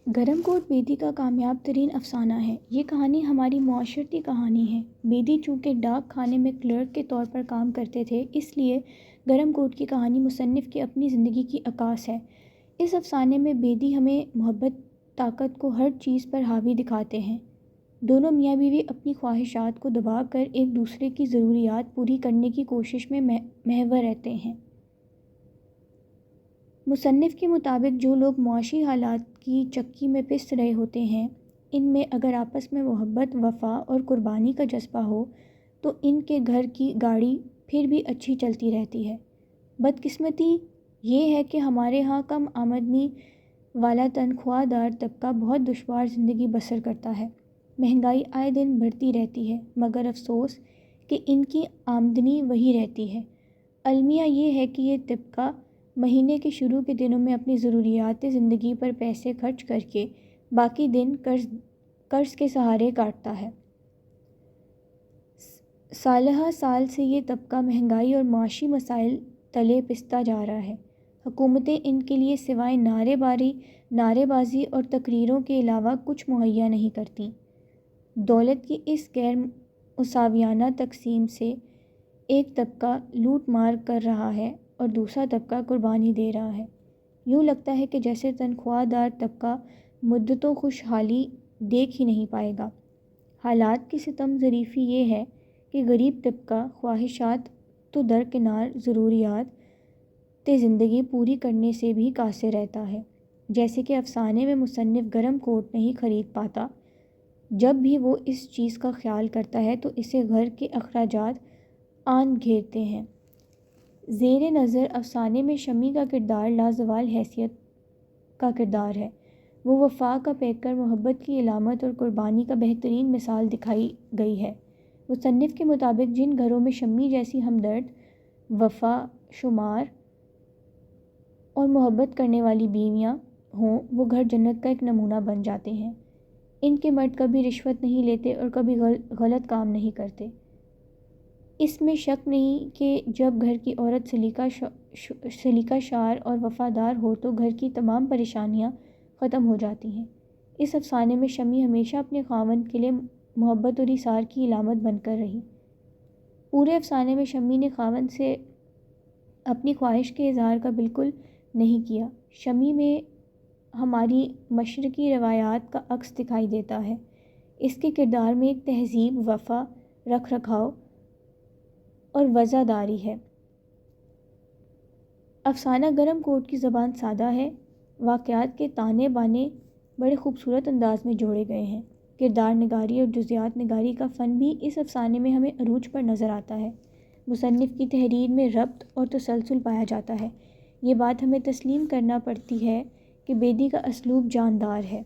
گرم کوٹ بیدی کا کامیاب ترین افسانہ ہے۔ یہ کہانی ہماری معاشرتی کہانی ہے۔ بیدی چونکہ ڈاک خانے میں کلرک کے طور پر کام کرتے تھے، اس لیے گرم کوٹ کی کہانی مصنف کی اپنی زندگی کی عکاس ہے۔ اس افسانے میں بیدی ہمیں محبت طاقت کو ہر چیز پر حاوی دکھاتے ہیں۔ دونوں میاں بیوی اپنی خواہشات کو دبا کر ایک دوسرے کی ضروریات پوری کرنے کی کوشش میں محور رہتے ہیں۔ مصنف کے مطابق جو لوگ معاشی حالات کی چکی میں پس رہے ہوتے ہیں، ان میں اگر آپس میں محبت، وفا اور قربانی کا جذبہ ہو تو ان کے گھر کی گاڑی پھر بھی اچھی چلتی رہتی ہے۔ بدقسمتی یہ ہے کہ ہمارے ہاں کم آمدنی والا تنخواہ دار طبقہ بہت دشوار زندگی بسر کرتا ہے۔ مہنگائی آئے دن بڑھتی رہتی ہے، مگر افسوس کہ ان کی آمدنی وہی رہتی ہے۔ المیہ یہ ہے کہ یہ طبقہ مہینے کے شروع کے دنوں میں اپنی ضروریات زندگی پر پیسے خرچ کر کے باقی دن قرض کے سہارے کاٹتا ہے۔ سالہ سال سے یہ طبقہ مہنگائی اور معاشی مسائل تلے پستا جا رہا ہے۔ حکومتیں ان کے لیے سوائے نعرے بازی اور تقریروں کے علاوہ کچھ مہیا نہیں کرتیں۔ دولت کی اس غیر مساویانہ تقسیم سے ایک طبقہ لوٹ مار کر رہا ہے اور دوسرا طبقہ قربانی دے رہا ہے۔ یوں لگتا ہے کہ جیسے تنخواہ دار طبقہ مدتوں خوشحالی دیکھ ہی نہیں پائے گا۔ حالات کی ستم ظریفی یہ ہے کہ غریب طبقہ خواہشات تو درکنار ضروریات زندگی پوری کرنے سے بھی قاصر رہتا ہے۔ جیسے کہ افسانے میں مصنف گرم کوٹ نہیں خرید پاتا۔ جب بھی وہ اس چیز کا خیال کرتا ہے تو اسے گھر کے اخراجات آن گھیرتے ہیں۔ زیر نظر افسانے میں شمی کا کردار لازوال حیثیت کا کردار ہے۔ وہ وفا کا پیکر، محبت کی علامت اور قربانی کا بہترین مثال دکھائی گئی ہے۔ مصنف کے مطابق جن گھروں میں شمی جیسی ہمدرد، وفا شمار اور محبت کرنے والی بیویاں ہوں، وہ گھر جنت کا ایک نمونہ بن جاتے ہیں۔ ان کے مرد کبھی رشوت نہیں لیتے اور کبھی غلط کام نہیں کرتے۔ اس میں شک نہیں کہ جب گھر کی عورت سلیقہ شعار اور وفادار ہو تو گھر کی تمام پریشانیاں ختم ہو جاتی ہیں۔ اس افسانے میں شمی ہمیشہ اپنے خاوند کے لیے محبت اور ایثار کی علامت بن کر رہی۔ پورے افسانے میں شمی نے خاوند سے اپنی خواہش کے اظہار کا بالکل نہیں کیا۔ شمی میں ہماری مشرقی روایات کا عکس دکھائی دیتا ہے۔ اس کے کردار میں ایک تہذیب، وفا، رکھ رکھاؤ اور وزاداری ہے۔ افسانہ گرم کوٹ کی زبان سادہ ہے۔ واقعات کے تانے بانے بڑے خوبصورت انداز میں جوڑے گئے ہیں۔ کردار نگاری اور جزیات نگاری کا فن بھی اس افسانے میں ہمیں عروج پر نظر آتا ہے۔ مصنف کی تحریر میں ربط اور تسلسل پایا جاتا ہے۔ یہ بات ہمیں تسلیم کرنا پڑتی ہے کہ بیدی کا اسلوب جاندار ہے۔